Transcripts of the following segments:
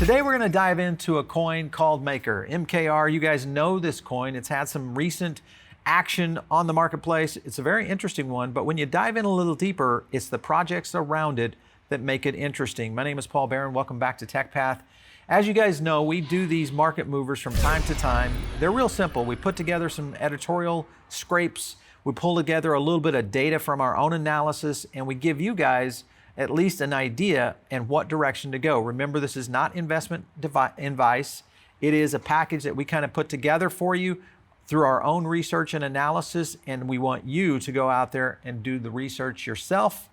Today we're going to dive into a coin called Maker, MKR. You guys know this coin. It's had some recent action on the marketplace. It's a very interesting one, but when you dive in a little deeper, it's the projects around it that make it interesting. My name is Paul Barron. Welcome back to TechPath. As you guys know, we do these market movers from time to time. They're real simple. We put together some editorial scrapes. We pull together a little bit of data from our own analysis, and we give you guys at least an idea and what direction to go. Remember, this is not investment advice. It is a package that we kind of put together for you through our own research and analysis, and we want you to go out there and do the research yourself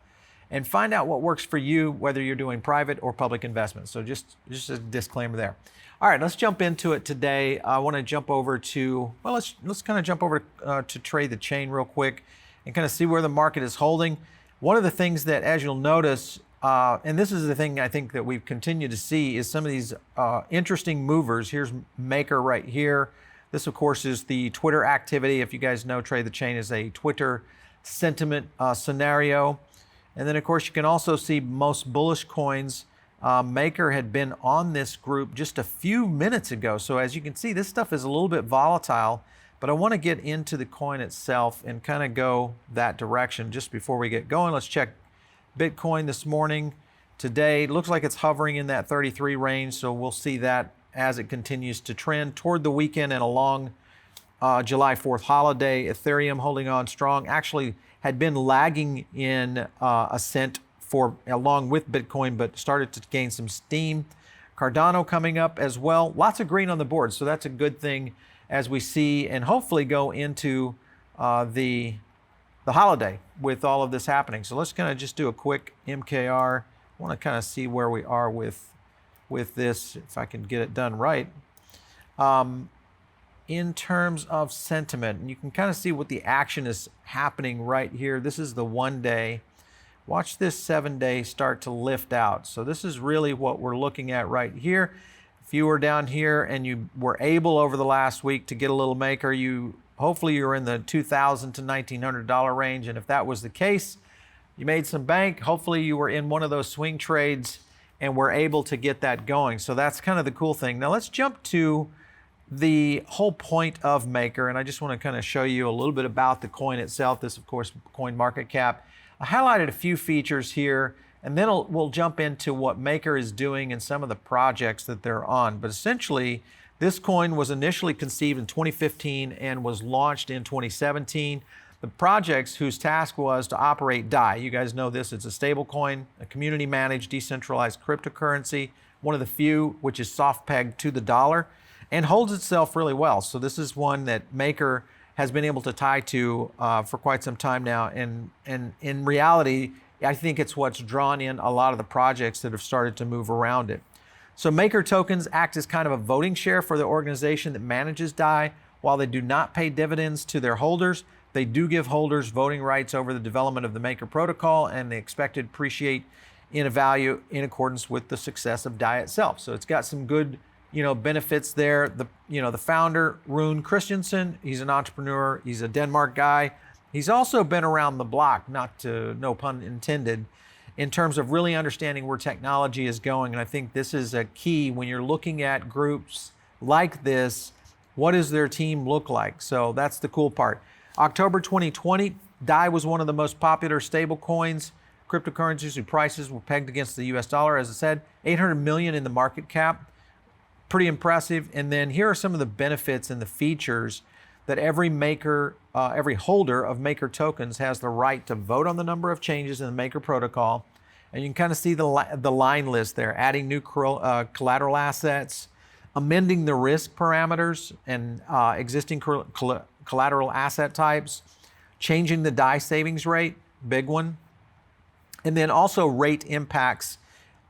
and find out what works for you, whether you're doing private or public investments. So just a disclaimer there. All right, let's jump into it today. I want to jump over to, well, let's kind of jump over to trade the chain real quick and kind of see where the market is holding. One of the things that, as you'll notice, and this is the thing I think that we've continued to see, is some of these interesting movers. Here's Maker right here. This, of course, is the Twitter activity. If you guys know, Trade the Chain is a Twitter sentiment scenario. And then, of course, you can also see most bullish coins. Maker had been on this group just a few minutes ago. So as you can see, this stuff is a little bit volatile. But I want to get into the coin itself and kind of go that direction. Just before we get going, let's check Bitcoin this morning. Today, it looks like it's hovering in that 33 range, so we'll see that as it continues to trend toward the weekend and along July 4th holiday. Ethereum holding on strong, actually had been lagging in ascent along with Bitcoin, but started to gain some steam. Cardano coming up as well. Lots of green on the board, so that's a good thing as we see and hopefully go into the holiday with all of this happening. So let's kind of just do a quick MKR. I want to kind of see where we are with this, if I can get it done right. In terms of sentiment, and you can kind of see what the action is happening right here. This is the 1 day. Watch this 7 day start to lift out. So this is really what we're looking at right here. If you were down here and you were able over the last week to get a little Maker, hopefully you're in the $2,000 to $1,900 range. And if that was the case, you made some bank. Hopefully you were in one of those swing trades and were able to get that going. So that's kind of the cool thing. Now let's jump to the whole point of Maker. And I just want to kind of show you a little bit about the coin itself. This, of course, coin market cap. I highlighted a few features here, and then we'll jump into what Maker is doing and some of the projects that they're on. But essentially, this coin was initially conceived in 2015 and was launched in 2017. The projects whose task was to operate DAI. You guys know this, it's a stablecoin, a community-managed decentralized cryptocurrency, one of the few which is soft pegged to the dollar and holds itself really well. So this is one that Maker has been able to tie to for quite some time now. And in reality, I think it's what's drawn in a lot of the projects that have started to move around it. So Maker tokens act as kind of a voting share for the organization that manages DAI. While they do not pay dividends to their holders, they do give holders voting rights over the development of the Maker Protocol, and they expect to appreciate in a value in accordance with the success of DAI itself. So it's got some good benefits there. The founder, Rune Christensen, he's an entrepreneur. He's a Denmark guy. He's also been around the block, no pun intended, in terms of really understanding where technology is going. And I think this is a key when you're looking at groups like this. What does their team look like? So that's the cool part. October 2020, DAI was one of the most popular stable coins, cryptocurrencies whose prices were pegged against the US dollar. As I said, 800 million in the market cap. Pretty impressive. And then here are some of the benefits and the features that every Maker, every holder of Maker tokens has the right to vote on the number of changes in the Maker protocol. And you can kind of see the line list there, adding new collateral assets, amending the risk parameters and existing collateral asset types, changing the DAI savings rate, big one. And then also rate impacts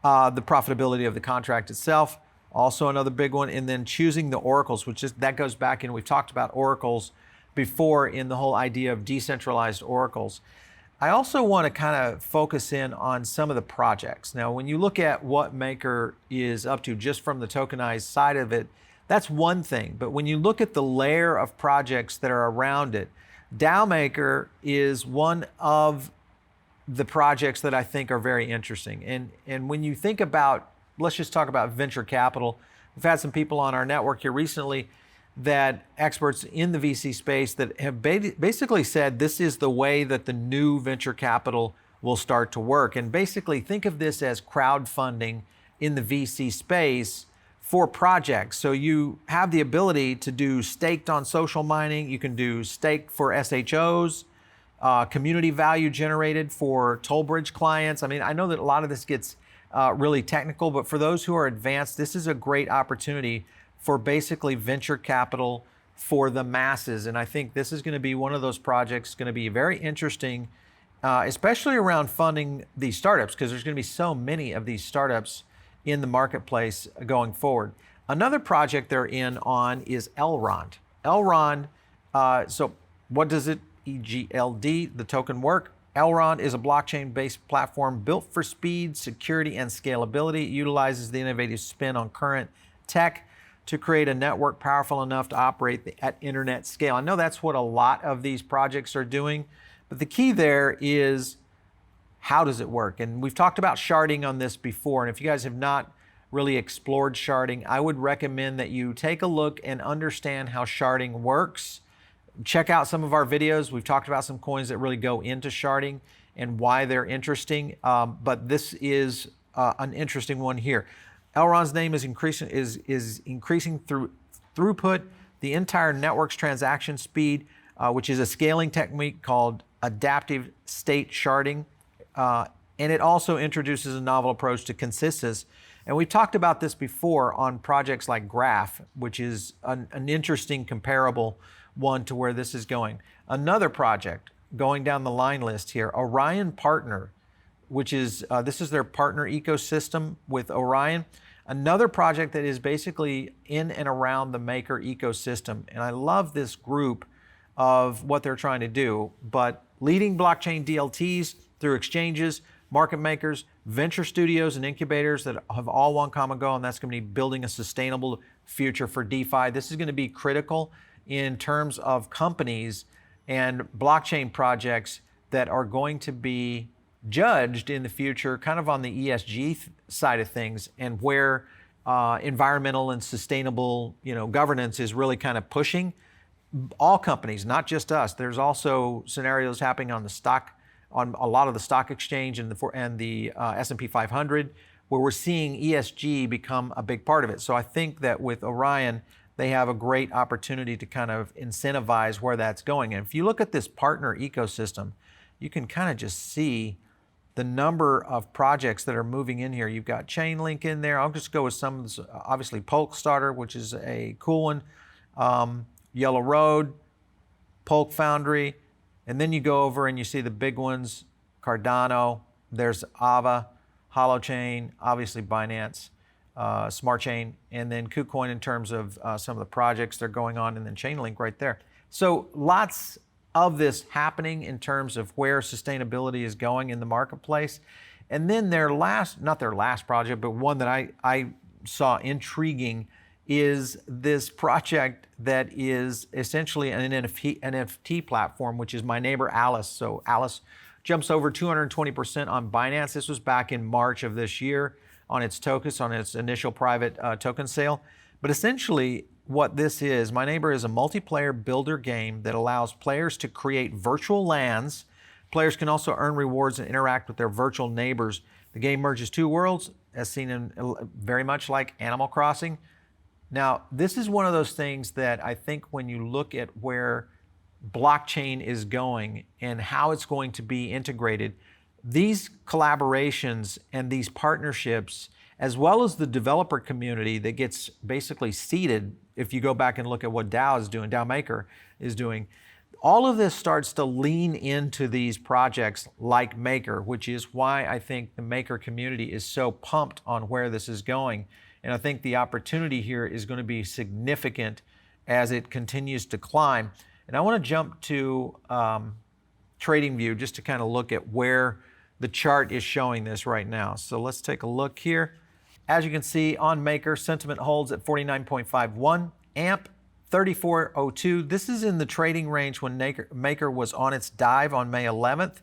the profitability of the contract itself. Also another big one, and then choosing the oracles, that goes back in, we've talked about oracles before in the whole idea of decentralized oracles. I also want to kind of focus in on some of the projects. Now, when you look at what Maker is up to just from the tokenized side of it, that's one thing. But when you look at the layer of projects that are around it, DAO Maker is one of the projects that I think are very interesting. And when you think about let's just talk about venture capital. We've had some people on our network here recently that experts in the VC space that have basically said this is the way that the new venture capital will start to work. And basically think of this as crowdfunding in the VC space for projects. So you have the ability to do staked on social mining. You can do staked for SHOs, community value generated for toll bridge clients. I mean, I know that a lot of this gets really technical, but for those who are advanced, this is a great opportunity for basically venture capital for the masses. And I think this is going to be one of those projects going to be very interesting, especially around funding these startups, because there's going to be so many of these startups in the marketplace going forward. Another project they're in on is Elrond. Elrond, so what does it, EGLD, the token work? Elrond is a blockchain-based platform built for speed, security, and scalability. It utilizes the innovative spin on current tech to create a network powerful enough to operate at internet scale. I know that's what a lot of these projects are doing, but the key there is how does it work? And we've talked about sharding on this before, and if you guys have not really explored sharding, I would recommend that you take a look and understand how sharding works. Check out some of our videos. We've talked about some coins that really go into sharding and why they're interesting, but this is an interesting one here. Elrond's name is increasing through throughput, the entire network's transaction speed, which is a scaling technique called adaptive state sharding. And it also introduces a novel approach to consensus. And we've talked about this before on projects like Graph, which is an interesting comparable one to where this is going. Another project going down the line list here, Orion Partner, which is, this is their partner ecosystem with Orion. Another project that is basically in and around the Maker ecosystem. And I love this group of what they're trying to do, but leading blockchain DLTs through exchanges, market makers, venture studios, and incubators that have all one common goal, and that's going to be building a sustainable future for DeFi. This is going to be critical in terms of companies and blockchain projects that are going to be judged in the future kind of on the ESG side of things, and where environmental and sustainable governance is really kind of pushing all companies, not just us. There's also scenarios happening on a lot of the stock exchange and the S&P 500, where we're seeing ESG become a big part of it. So I think that with Orion, they have a great opportunity to kind of incentivize where that's going. And if you look at this partner ecosystem, you can kind of just see the number of projects that are moving in here. You've got Chainlink in there. I'll just go with some of this, obviously Polk Starter, which is a cool one, Yellow Road, Polk Foundry, and then you go over and you see the big ones, Cardano, there's Ava, Holochain, obviously Binance, Smart Chain, and then KuCoin in terms of some of the projects that are going on, and then Chainlink right there. So lots of this happening in terms of where sustainability is going in the marketplace. And then their last, not their last project, but one that I saw intriguing is this project that is essentially an NFT platform, which is My Neighbor Alice. So Alice jumps over 220% on Binance. This was back in March of this year on its tokens, on its initial private token sale. But essentially what this is, My Neighbor is a multiplayer builder game that allows players to create virtual lands. Players can also earn rewards and interact with their virtual neighbors. The game merges two worlds, as seen in very much like Animal Crossing. Now, this is one of those things that I think when you look at where blockchain is going and how it's going to be integrated, these collaborations and these partnerships, as well as the developer community that gets basically seeded, if you go back and look at what DAO is doing, DAO Maker is doing, all of this starts to lean into these projects like Maker, which is why I think the Maker community is so pumped on where this is going. And I think the opportunity here is going to be significant as it continues to climb. And I want to jump to TradingView just to kind of look at where the chart is showing this right now. So let's take a look here. As you can see on Maker, sentiment holds at 49.51, AMP 3402. This is in the trading range when Maker was on its dive on May 11th,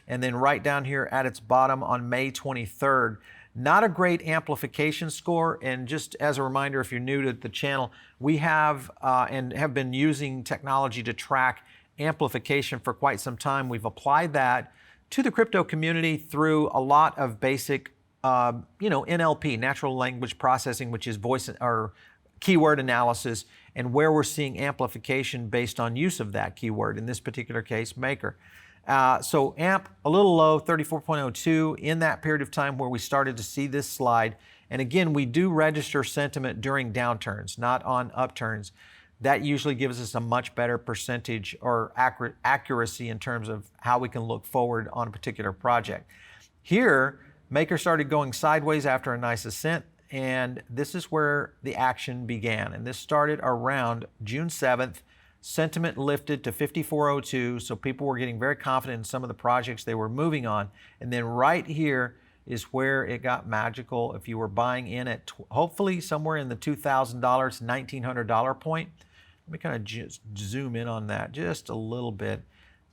and then right down here at its bottom on May 23rd. Not a great amplification score, and just as a reminder, if you're new to the channel, we have and have been using technology to track amplification for quite some time. We've applied that to the crypto community through a lot of basic, NLP, natural language processing, which is voice or keyword analysis, and where we're seeing amplification based on use of that keyword, in this particular case, Maker. So AMP, a little low, 34.02 in that period of time where we started to see this slide. And again, we do register sentiment during downturns, not on upturns. That usually gives us a much better percentage or accuracy in terms of how we can look forward on a particular project. Here, Maker started going sideways after a nice ascent, and this is where the action began. And this started around June 7th. Sentiment lifted to 54.02, so people were getting very confident in some of the projects they were moving on. And then right here is where it got magical. If you were buying in at hopefully somewhere in the $2,000, $1,900 point. Let me kind of just zoom in on that just a little bit.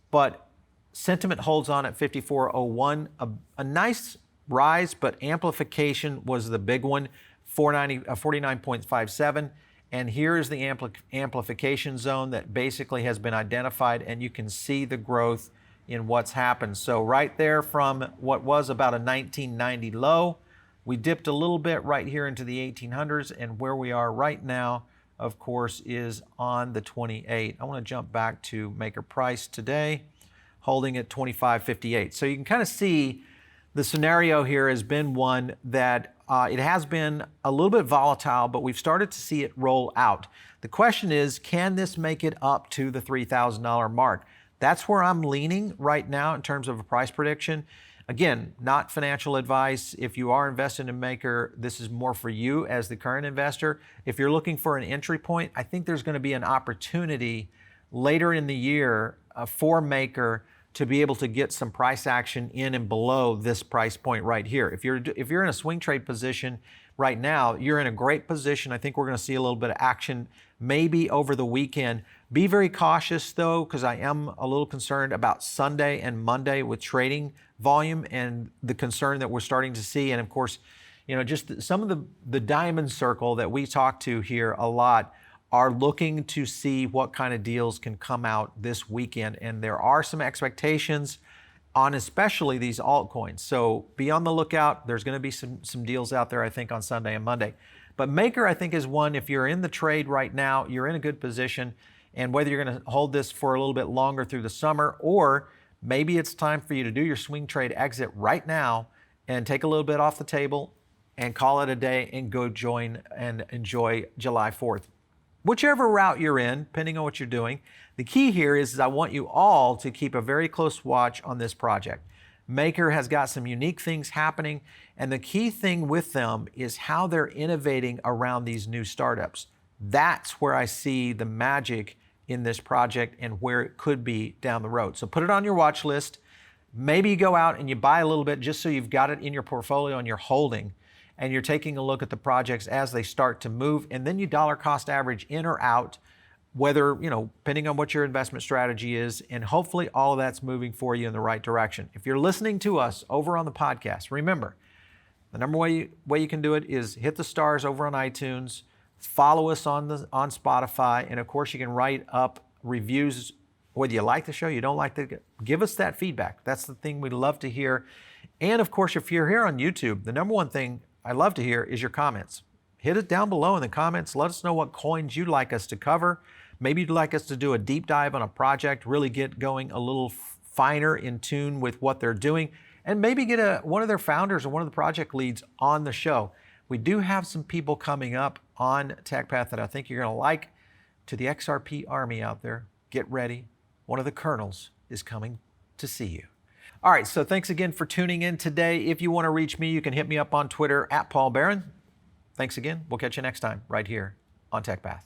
But sentiment holds on at 54.01, a nice rise, but amplification was the big one, 49.57. And here is the amplification zone that basically has been identified, and you can see the growth in what's happened. So right there from what was about a 1990 low, we dipped a little bit right here into the 1800s, and where we are right now, of course, is on the 28. I want to jump back to Maker price today, holding at 25.58. So you can kind of see the scenario here has been one that it has been a little bit volatile, but we've started to see it roll out. The question is, can this make it up to the $3,000 mark? That's where I'm leaning right now in terms of a price prediction. Again, not financial advice. If you are invested in Maker, this is more for you as the current investor. If you're looking for an entry point, I think there's going to be an opportunity later in the year for Maker to be able to get some price action in and below this price point right here. If you're in a swing trade position right now, you're in a great position. I think we're going to see a little bit of action maybe over the weekend. Be very cautious though, because I am a little concerned about Sunday and Monday with trading volume and the concern that we're starting to see. And of course, just some of the diamond circle that we talk to here a lot are looking to see what kind of deals can come out this weekend. And there are some expectations on especially these altcoins. So be on the lookout. There's going to be some deals out there, I think, on Sunday and Monday. But Maker, I think, is one, if you're in the trade right now, you're in a good position. And whether you're going to hold this for a little bit longer through the summer, or maybe it's time for you to do your swing trade exit right now and take a little bit off the table and call it a day and go join and enjoy July 4th. Whichever route you're in, depending on what you're doing, the key here is I want you all to keep a very close watch on this project. Maker has got some unique things happening, and the key thing with them is how they're innovating around these new startups. That's where I see the magic in this project and where it could be down the road. So put it on your watch list. Maybe you go out and you buy a little bit just so you've got it in your portfolio and you're holding, and you're taking a look at the projects as they start to move, and then you dollar cost average in or out, whether, depending on what your investment strategy is, and hopefully all of that's moving for you in the right direction. If you're listening to us over on the podcast, remember, the number one way you can do it is hit the stars over on iTunes, follow us on Spotify, and of course you can write up reviews, whether you like the show, you don't like the, give us that feedback. That's the thing we'd love to hear. And of course, if you're here on YouTube, the number one thing I love to hear is your comments. Hit it down below in the comments. Let us know what coins you'd like us to cover. Maybe you'd like us to do a deep dive on a project, really get going a little finer in tune with what they're doing, and maybe get one of their founders or one of the project leads on the show. We do have some people coming up on TechPath that I think you're going to like. To the XRP army out there, get ready. One of the colonels is coming to see you. All right, so thanks again for tuning in today. If you want to reach me, you can hit me up on Twitter @Paul Barron. Thanks again. We'll catch you next time right here on TechPath.